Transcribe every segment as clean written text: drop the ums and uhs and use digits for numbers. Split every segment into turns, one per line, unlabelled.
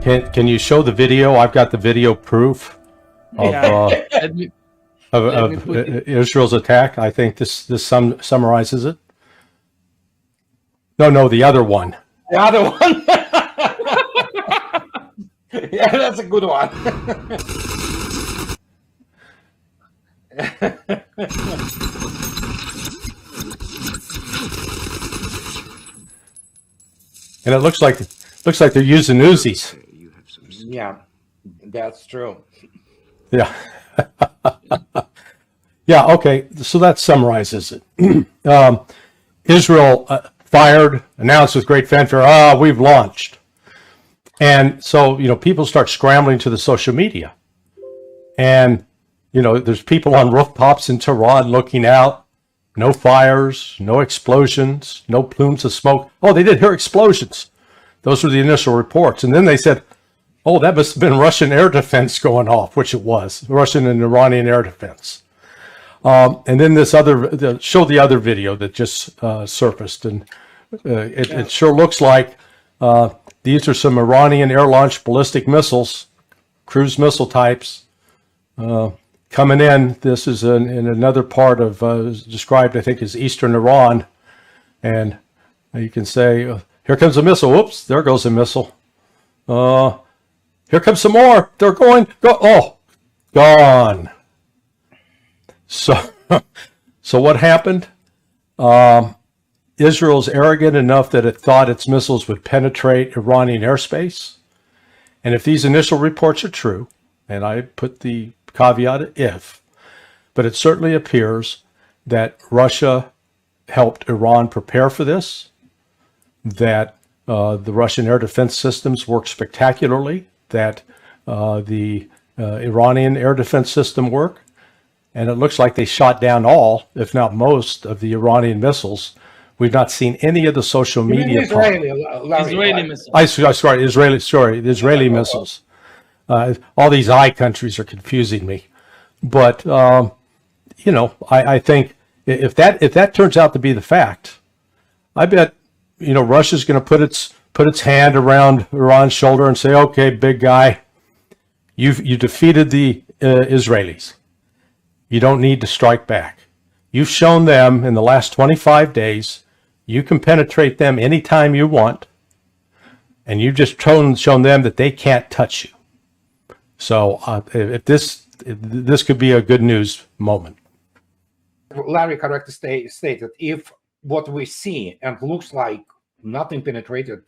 Can you show the video? I've got the video proof of of Israel's attack. I think this summarizes it. No, the other one.
The other one. Yeah, that's a good one.
And it looks like they're using Uzis.
Yeah, that's true.
Yeah. Yeah, okay. So that summarizes it. Israel fired, announced with great fanfare, we've launched. And so, people start scrambling to the social media. And, there's people on rooftops in Tehran looking out. No fires, no explosions, no plumes of smoke. Oh, they did hear explosions. Those were the initial reports. And then they said, oh, that must have been Russian air defense going off, which it was, Russian and Iranian air defense. And then show the other video that just surfaced. And it sure looks like these are some Iranian air-launched ballistic missiles, cruise missile types, coming in. This is in another part of, described, I think, as eastern Iran. And you can say, here comes a missile. Whoops, there goes a missile. Here comes some more. They're going, oh, gone. So what happened? Israel's arrogant enough that it thought its missiles would penetrate Iranian airspace. And if these initial reports are true, and I put the caveat if, but it certainly appears that Russia helped Iran prepare for this, that the Russian air defense systems work spectacularly, that the Iranian air defense system work, and it looks like they shot down all, if not most, of the Iranian missiles. We've not seen any of the social media.
Israeli missiles.
The Israeli missiles. All these I countries are confusing me, but I think if that turns out to be the fact, I bet Russia's going to put its hand around Iran's shoulder and say, "Okay, big guy, you defeated the Israelis. You don't need to strike back. You've shown them in the last 25 days you can penetrate them anytime you want, and you've just shown them that they can't touch you." So if this could be a good news moment.
Larry correctly stated, if what we see and looks like nothing penetrated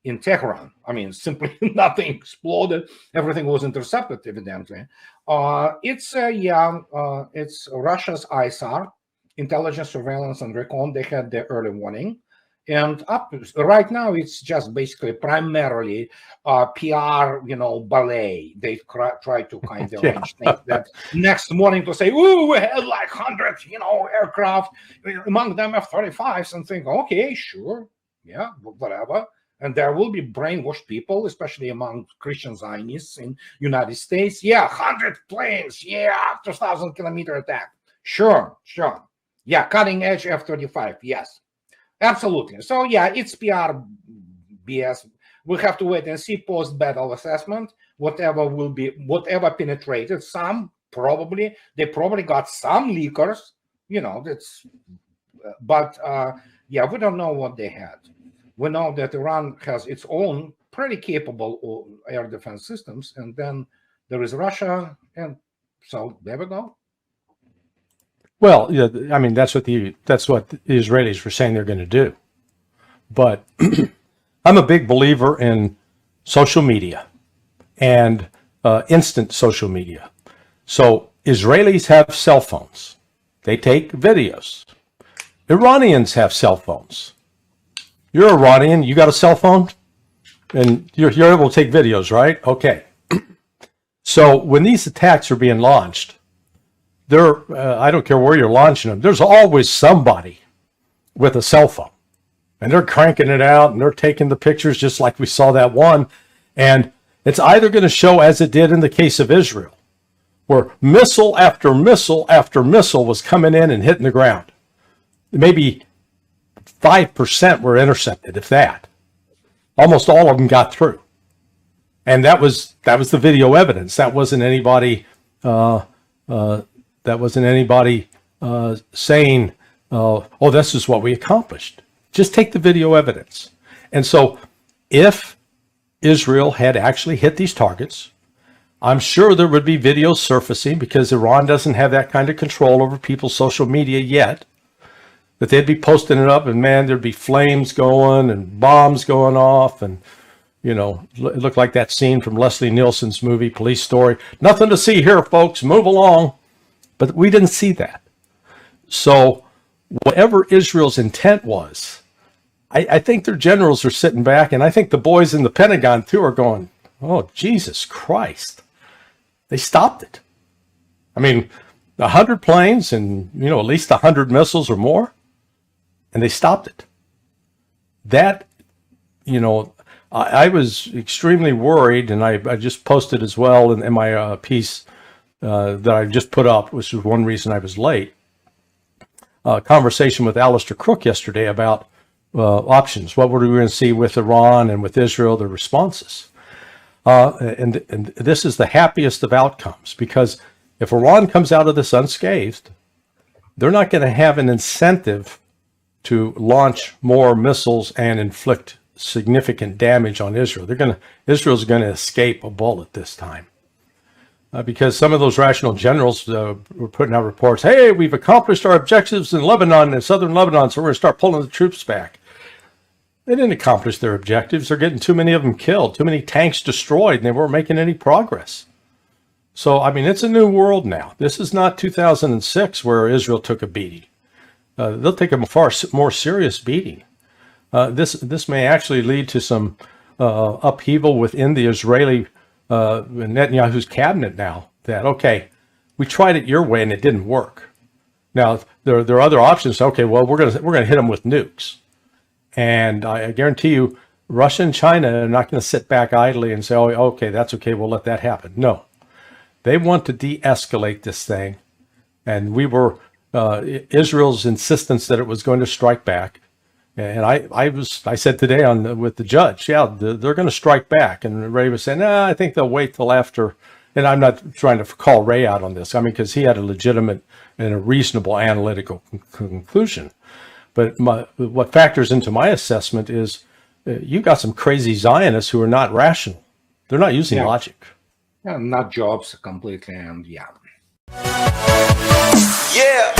in Tehran, I mean, simply nothing exploded, everything was intercepted, evidently. It's Russia's ISAR, intelligence, surveillance, and recon. They had the early warning. And right now, it's just basically primarily PR, ballet. They try to kind of arrange things that next morning to say, "Ooh, we had like 100, aircraft, among them F-35s," and think, "Okay, sure, yeah, whatever." And there will be brainwashed people, especially among Christian Zionists in United States. Yeah, 100 planes. Yeah, 2,000-kilometer attack. Sure. Yeah, cutting edge F-35. Yes. Absolutely. So yeah, it's PR BS. We'll have to wait and see post-battle assessment. Whatever penetrated, they probably got some leakers. But we don't know what they had. We know that Iran has its own pretty capable air defense systems, and then there is Russia, and so there we go.
Well, yeah, I mean that's what the Israelis were saying they're going to do, but I'm a big believer in social media and instant social media. So Israelis have cell phones; they take videos. Iranians have cell phones. You're Iranian, you got a cell phone, and you're able to take videos, right? Okay. So when these attacks are being launched, I don't care where you're launching them, there's always somebody with a cell phone. And they're cranking it out, and they're taking the pictures just like we saw that one. And it's either going to show, as it did in the case of Israel, where missile after missile after missile was coming in and hitting the ground. Maybe 5% were intercepted, if that. Almost all of them got through. And that was the video evidence. That wasn't anybody saying, oh, this is what we accomplished. Just take the video evidence. And so if Israel had actually hit these targets, I'm sure there would be videos surfacing, because Iran doesn't have that kind of control over people's social media yet, that they'd be posting it up, and man, there'd be flames going and bombs going off. And, you know, it looked like that scene from Leslie Nielsen's movie, Police Story. Nothing to see here, folks. Move along. But we didn't see that. So whatever Israel's intent was, I think their generals are sitting back, and I think the boys in the Pentagon too are going, oh, Jesus Christ. They stopped it. I mean, 100 planes and, you know, at least 100 missiles or more, and they stopped it. That, you know, I was extremely worried, and I just posted as well in my piece that I just put up, which was one reason I was late. Conversation with Alistair Crook yesterday about options. What were we going to see with Iran and with Israel, the responses? And this is the happiest of outcomes, because if Iran comes out of this unscathed, they're not going to have an incentive to launch more missiles and inflict significant damage on Israel. Israel's going to escape a bullet this time. Because some of those rational generals were putting out reports, hey, we've accomplished our objectives in Lebanon, in southern Lebanon, so we're going to start pulling the troops back. They didn't accomplish their objectives. They're getting too many of them killed, too many tanks destroyed, and they weren't making any progress. So, I mean, it's a new world now. This is not 2006 where Israel took a beating. They'll take a far more serious beating. This may actually lead to some upheaval within the Israeli Netanyahu's cabinet now, that, okay, we tried it your way and it didn't work. Now, there are other options. Okay, well, we're gonna hit them with nukes. And I guarantee you, Russia and China are not going to sit back idly and say, oh, okay, that's okay, we'll let that happen. No. They want to de-escalate this thing. And we were, Israel's insistence that it was going to strike back. And I said today with the judge, yeah, they're going to strike back. And Ray was saying, I think they'll wait till after. And I'm not trying to call Ray out on this. I mean, because he had a legitimate and a reasonable analytical conclusion. But what factors into my assessment is you got some crazy Zionists who are not rational. They're not using logic.
Yeah, not jobs completely, and yeah.
Yeah.